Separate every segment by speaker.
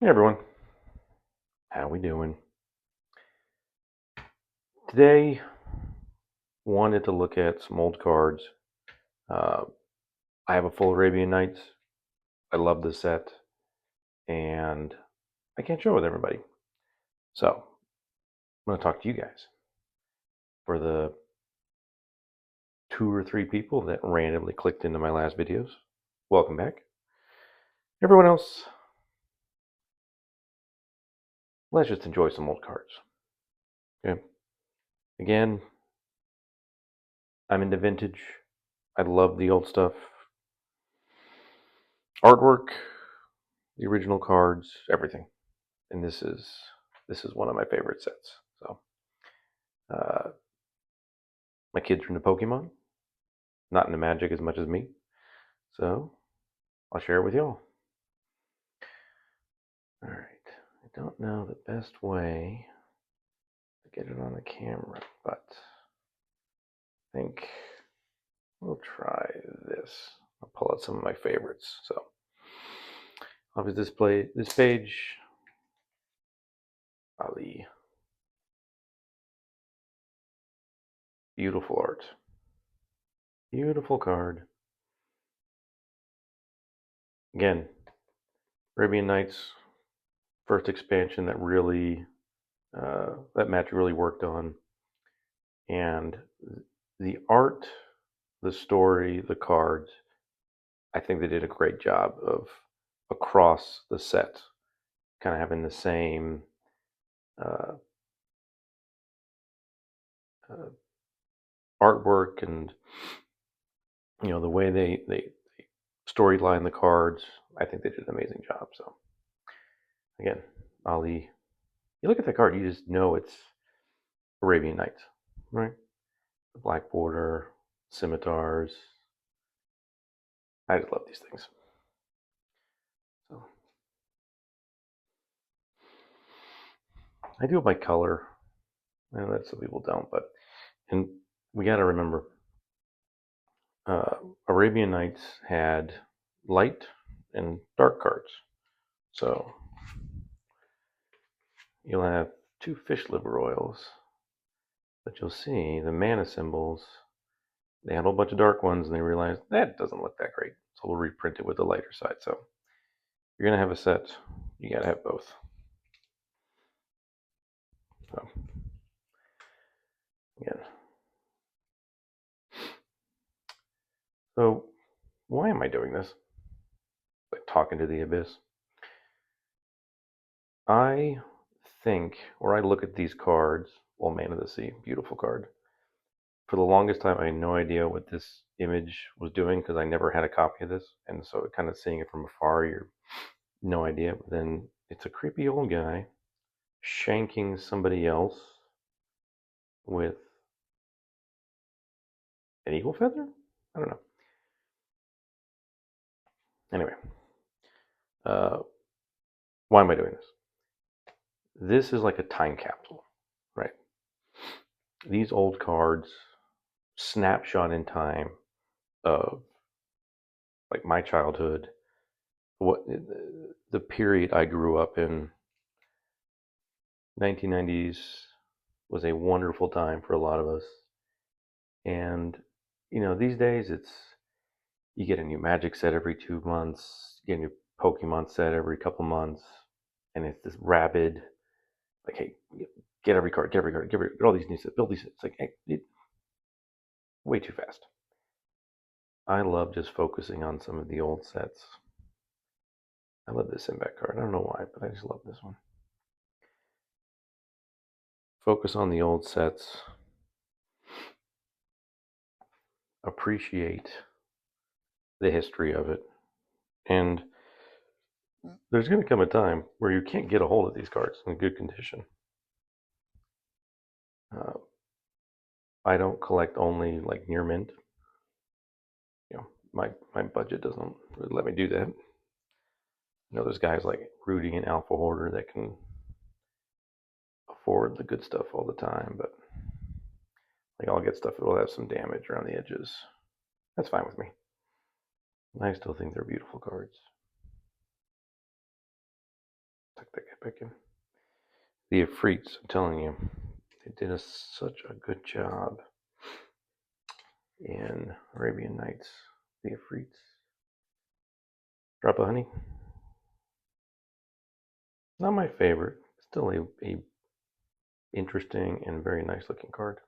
Speaker 1: Hey everyone, how we doing? Today, wanted to look at some old cards. Uh, I have a full Arabian Nights. I love this set, and I can't show it with everybody. So, I'm going to talk to you guys. For the 2 or 3 people that randomly clicked into my last videos, welcome back. Everyone else, let's just enjoy some old cards. Okay. Again, I'm into vintage. I love the old stuff. Artwork, the original cards, everything. And this is one of my favorite sets. So my kids are into Pokemon, not into Magic as much as me. So I'll share it with y'all. All right. I don't know the best way to get it on the camera, but I think we'll try this. I'll pull out some of my favorites. So I'll have display this page. Ali. Beautiful art. Beautiful card. Again, Arabian Nights, first expansion that really that Magic really worked on, and the art, the story, the cards. I think they did a great job of across the set, kind of having the same uh, uh, artwork, and the way they storyline the cards. I think they did an amazing job. So again, Ali, you look at the card, you just know it's Arabian Nights, right? The black border, scimitars. I just love these things. So I do it by color. I know that some people don't, but and we got to remember, Arabian Nights had light and dark cards. So you'll have 2 fish liver oils, but you'll see the mana symbols. They had a whole bunch of dark ones, and they realized that doesn't look that great, so we'll reprint it with the lighter side. So if you're gonna have a set, you gotta have both. So again, so why am I doing this? Like talking to the abyss. I think, or I look at these cards. Well, Man of the Sea, beautiful card. For the longest time, I had no idea what this image was doing because I never had a copy of this, and so kind of seeing it from afar, you're no idea. But then it's a creepy old guy shanking somebody else with an eagle feather. I don't know. Anyway, uh, why am I doing this? This is like a time capsule, right? These old cards, snapshot in time of like my childhood, what the period I grew up in. 1990s was a wonderful time for a lot of us, and these days you get a new Magic set every 2 months, you get a new Pokemon set every couple months, and it's this rabid, like, hey, get every card, get all these new sets, build these sets. It's like, hey, way too fast. I love just focusing on some of the old sets. I love this Sinbad card. I don't know why, but I just love this one. Focus on the old sets. Appreciate the history of it. And there's going to come a time where you can't get a hold of these cards in good condition. I don't collect only like near mint. My budget doesn't really let me do that. There's guys like Rudy and Alpha Hoarder that can afford the good stuff all the time, but like I'll get stuff that will have some damage around the edges. That's fine with me. I still think they're beautiful cards. that guy back in. The Ifrits, I'm telling you, they did such a good job in Arabian Nights. The Ifrits. Drop of Honey. Not my favorite. Still a interesting and very nice looking card.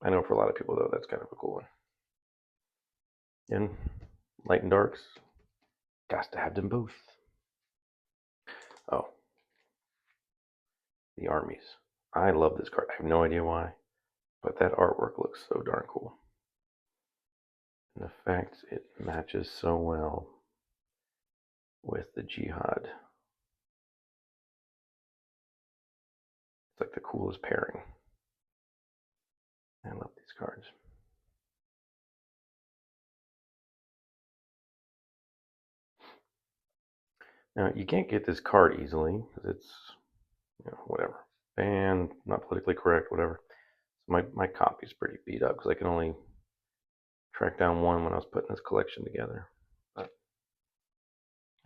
Speaker 1: I know for a lot of people though that's kind of a cool one. And Light and Darks. Got to have them both. Oh. The Armies. I love this card. I have no idea why, but that artwork looks so darn cool. And the fact it matches so well with the Jihad. It's like the coolest pairing. I love these cards. Now, you can't get this card easily because it's, whatever. Banned, not politically correct, whatever. So my copy's pretty beat up because I can only track down one when I was putting this collection together. But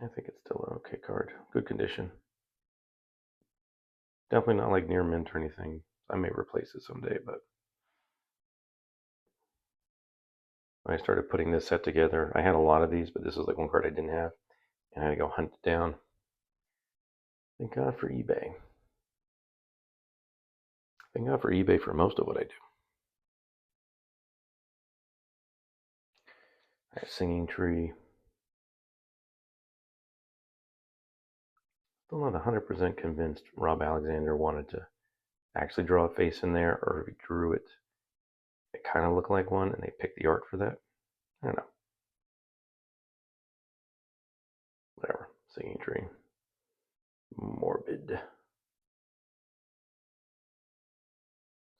Speaker 1: I think it's still an okay card. Good condition. Definitely not like near mint or anything. I may replace it someday, but when I started putting this set together, I had a lot of these, but this was like one card I didn't have, and I had to go hunt it down. Thank God for eBay. Thank God for eBay for most of what I do. Right, Singing Tree. Still not 100% convinced Rob Alexander wanted to actually draw a face in there, or if he drew it, it kind of looked like one, and they picked the art for that. I don't know. Whatever. Singing Tree. Morbid.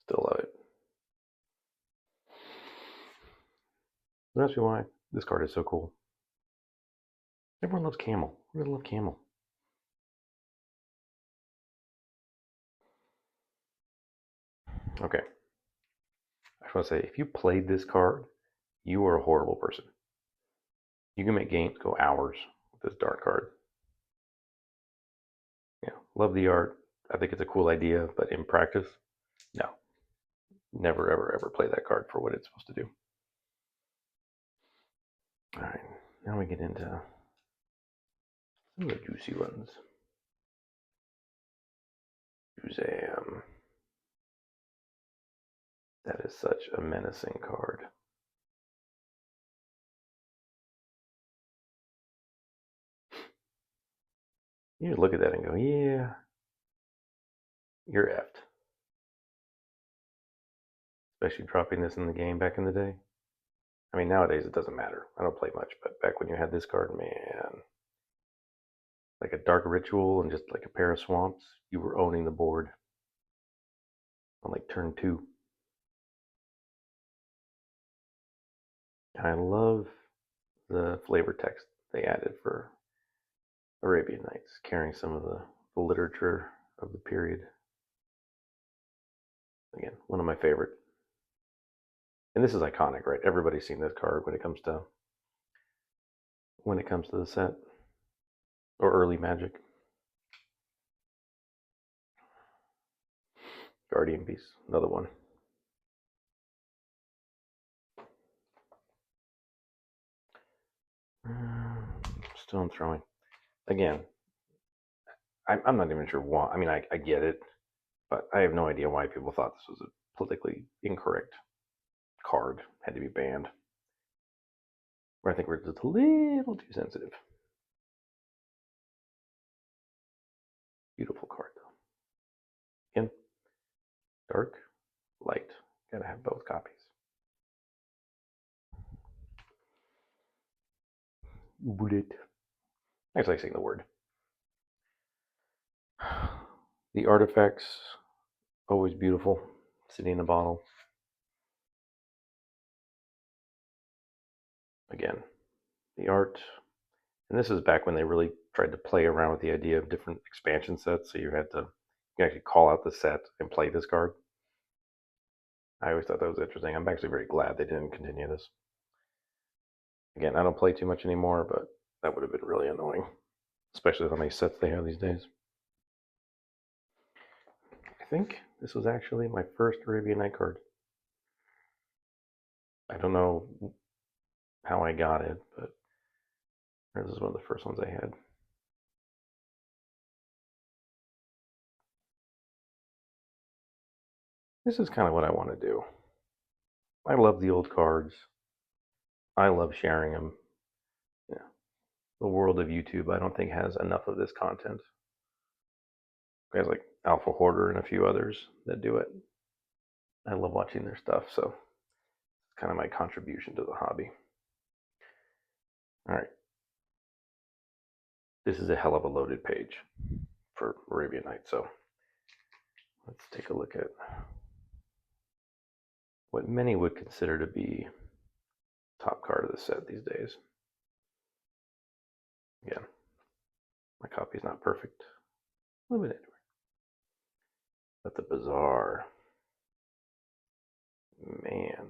Speaker 1: Still love it. Don't ask me why. This card is so cool. Everyone loves Camel. I really love Camel. Okay. I just want to say, if you played this card, you are a horrible person. You can make games go hours with this darn card. Yeah, love the art. I think it's a cool idea, but in practice, no. Never, ever, ever play that card for what it's supposed to do. All right, now we get into some of the juicy ones. Museum. That is such a menacing card. You just look at that and go, yeah, you're effed. Especially dropping this in the game back in the day. I mean, nowadays it doesn't matter. I don't play much, but back when you had this card, man, like a Dark Ritual and just like a pair of swamps, you were owning the board on like turn 2. And I love the flavor text they added for Arabian Nights, carrying some of the literature of the period. Again, one of my favorite. And this is iconic, right? Everybody's seen this card when it comes to the set or early Magic. Guardian Beast, another one. Stone Throwing. Again, I'm not even sure why. I mean, I get it, but I have no idea why people thought this was a politically incorrect card, had to be banned. Where I think we're just a little too sensitive. Beautiful card, though. Again, dark, light. Gotta have both copies. Bullet. I just like saying the word. The artifacts, always beautiful, sitting in a bottle. Again, the art, and this is back when they really tried to play around with the idea of different expansion sets, so you can actually call out the set and play this card. I always thought that was interesting. I'm actually very glad they didn't continue this. Again, I don't play too much anymore, but that would have been really annoying, especially with how many sets they have these days. think this was actually my first Arabian Night card. I don't know how I got it, but this is one of the first ones I had. This is kind of what I want to do. I love the old cards. I love sharing them. Yeah. The world of YouTube, I don't think, has enough of this content. Guys like Alpha Hoarder and a few others that do it. I love watching their stuff, so it's kind of my contribution to the hobby. All right. This is a hell of a loaded page for Arabian Nights, so let's take a look at what many would consider to be top card of the set these days. Again, my copy is not perfect. Limited. But the Bazaar, man,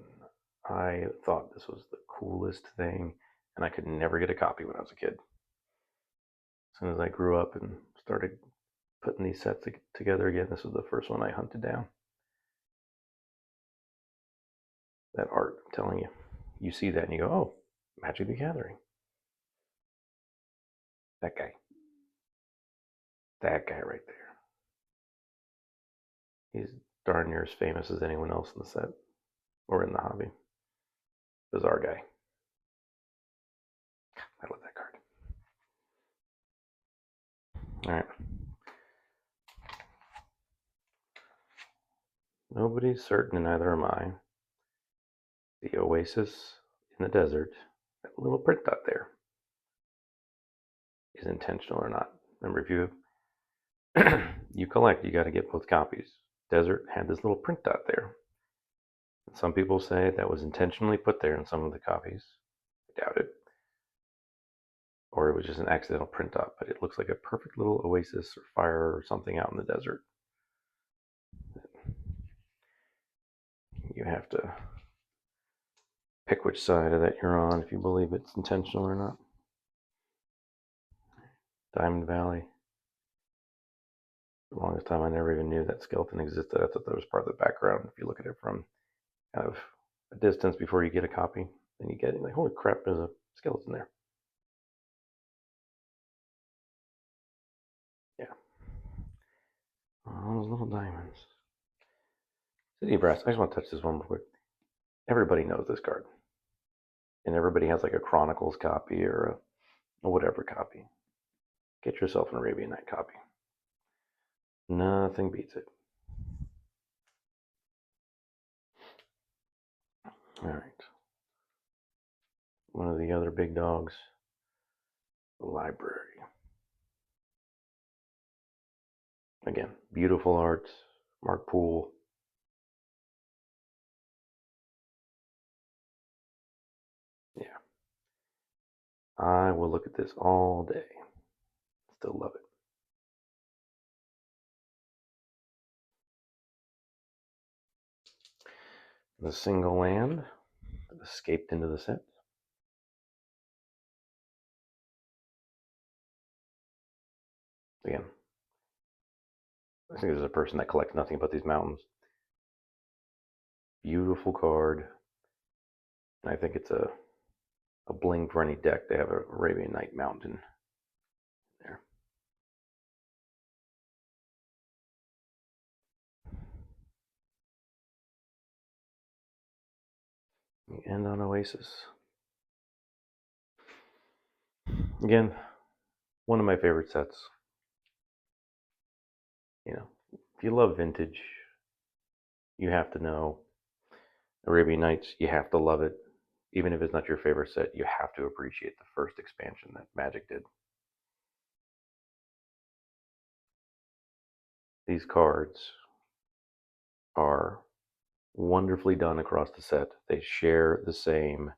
Speaker 1: I thought this was the coolest thing, and I could never get a copy when I was a kid. As soon as I grew up and started putting these sets together again, this was the first one I hunted down. That art, I'm telling you. You see that and you go, oh, Magic the Gathering. That guy. That guy right there. He's darn near as famous as anyone else in the set or in the hobby. Bizarre guy. I love that card. All right. Nobody's certain, and neither am I. The oasis in the desert, that little print dot there, is intentional or not. Remember, if you collect, you got to get both copies. Desert had this little print dot there. And some people say that was intentionally put there in some of the copies. I doubt it. Or it was just an accidental print dot, but it looks like a perfect little oasis or fire or something out in the desert. You have to pick which side of that you're on if you believe it's intentional or not. Diamond Valley. For the longest time, I never even knew that skeleton existed. I thought that was part of the background. If you look at it from kind of a distance before you get a copy, then you get it like, holy crap, there's a skeleton there. Yeah. Oh, those little diamonds. City of Brass. I just want to touch this one real quick. Everybody knows this card. And everybody has like a Chronicles copy or a whatever copy. Get yourself an Arabian Night copy. Nothing beats it. All right. One of the other big dogs, the library. Again, beautiful art, Mark Poole. Yeah. I will look at this all day. Still love it. The single land that escaped into the set. Again, I think there's a person that collects nothing but these mountains. Beautiful card. I think it's a bling for any deck to have an Arabian Night mountain there. We end on Oasis. Again, one of my favorite sets. You know, if you love vintage, you have to know Arabian Nights. You have to love it. Even if it's not your favorite set, you have to appreciate the first expansion that Magic did. These cards are wonderfully done across the set. They share the same,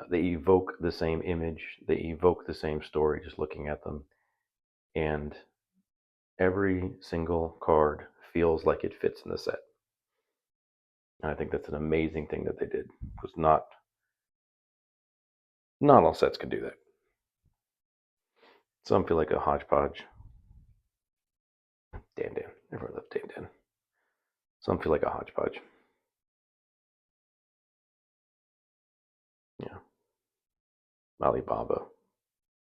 Speaker 1: they evoke the same image, they evoke the same story just looking at them. And every single card feels like it fits in the set. And I think that's an amazing thing that they did. Because not all sets can do that. Some feel like a hodgepodge. Dan. Everyone loved Dan. Some feel like a hodgepodge. Yeah. Alibaba,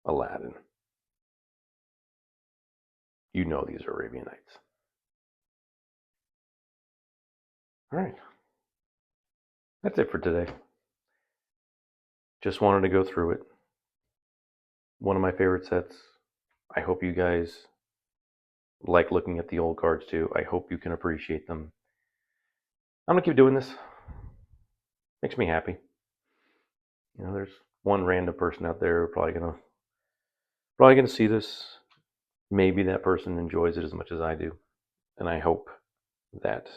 Speaker 1: Aladdin. You know these are Arabian Nights. All right. That's it for today. Just wanted to go through it. One of my favorite sets. I hope you guys like looking at the old cards too. I hope you can appreciate them. I'm gonna keep doing this. Makes me happy. You know, there's one random person out there probably gonna see this. Maybe that person enjoys it as much as I do, and I hope that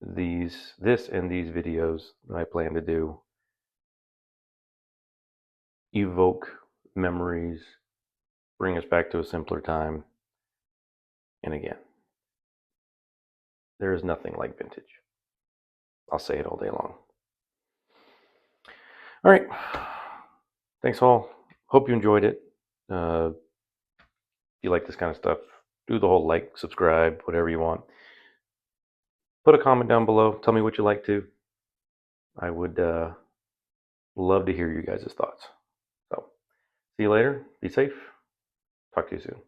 Speaker 1: this and these videos that I plan to do evoke memories, bring us back to a simpler time. And again, there is nothing like vintage. I'll say it all day long. All right. Thanks all. Hope you enjoyed it. If you like this kind of stuff, do the whole like, subscribe, whatever you want. Put a comment down below. Tell me what you like to. I would love to hear you guys' thoughts. So, see you later. Be safe. Talk to you soon.